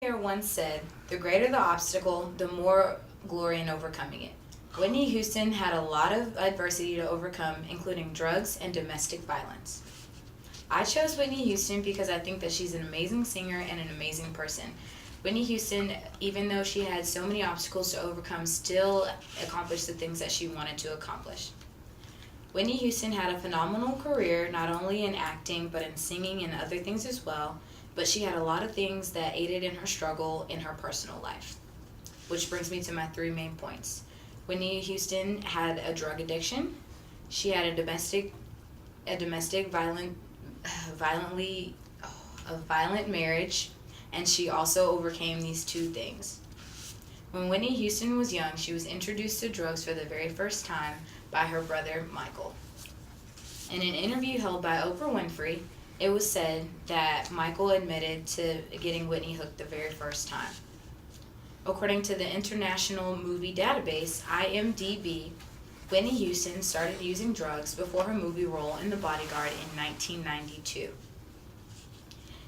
Here once said, "The greater the obstacle, the more glory in overcoming it." Whitney Houston had a lot of adversity to overcome, including drugs and domestic violence. I chose Whitney Houston because I think that she's an amazing singer and an amazing person. Whitney Houston, even though she had so many obstacles to overcome, still accomplished the things that she wanted to accomplish. Whitney Houston had a phenomenal career, not only in acting, but in singing and other things as well, but she had a lot of things that aided in her struggle in her personal life. Which brings me to my three main points. Whitney Houston had a drug addiction. She had a violently a violent marriage, and she also overcame these two things. When Whitney Houston was young, she was introduced to drugs for the very first time by her brother Michael. In an interview held by Oprah Winfrey, it was said that Michael admitted to getting Whitney hooked the very first time. According to the International Movie Database, IMDb, Whitney Houston started using drugs before her movie role in The Bodyguard in 1992.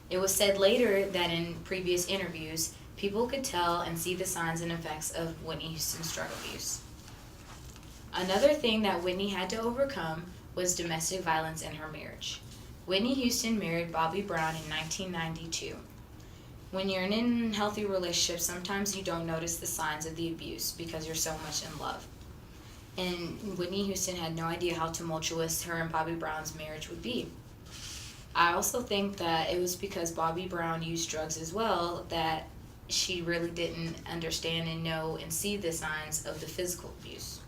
It was said later that in previous interviews, people could tell and see the signs and effects of Whitney Houston's drug abuse. Another thing that Whitney had to overcome was domestic violence in her marriage. Whitney Houston married Bobby Brown in 1992. When you're in a healthy relationship, sometimes you don't notice the signs of the abuse because you're so much in love. And Whitney Houston had no idea how tumultuous her and Bobby Brown's marriage would be. I also think that it was because Bobby Brown used drugs as well that she really didn't understand and know and see the signs of the physical abuse.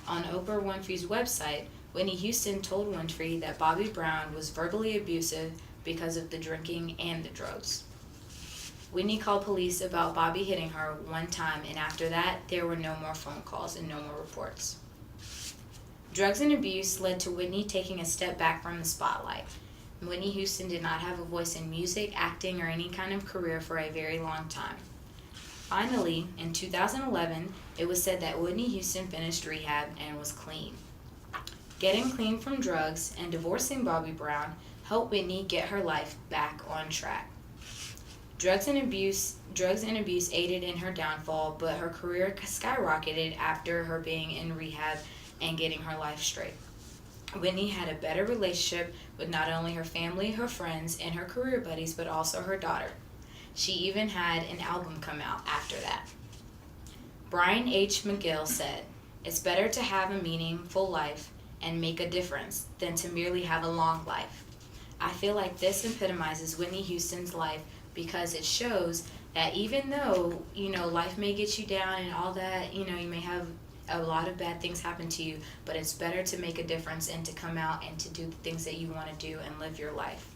On Oprah Winfrey's website, Whitney Houston told Winfrey that Bobby Brown was verbally abusive because of the drinking and the drugs. Whitney called police about Bobby hitting her one time, and after that, there were no more phone calls and no more reports. Drugs and abuse led to Whitney taking a step back from the spotlight. Whitney Houston did not have a voice in music, acting, or any kind of career for a very long time. Finally, in 2011, it was said that Whitney Houston finished rehab and was clean. Getting clean from drugs and divorcing Bobby Brown helped Whitney get her life back on track. Drugs and abuse aided in her downfall, but her career skyrocketed after her being in rehab and getting her life straight. Whitney had a better relationship with not only her family, her friends, and her career buddies, but also her daughter. She even had an album come out after that. Brian H. McGill said, "It's better to have a meaningful life and make a difference than to merely have a long life." I feel like this epitomizes Whitney Houston's life because it shows that even though, life may get you down and all that, you may have a lot of bad things happen to you, but it's better to make a difference and to come out and to do the things that you want to do and live your life.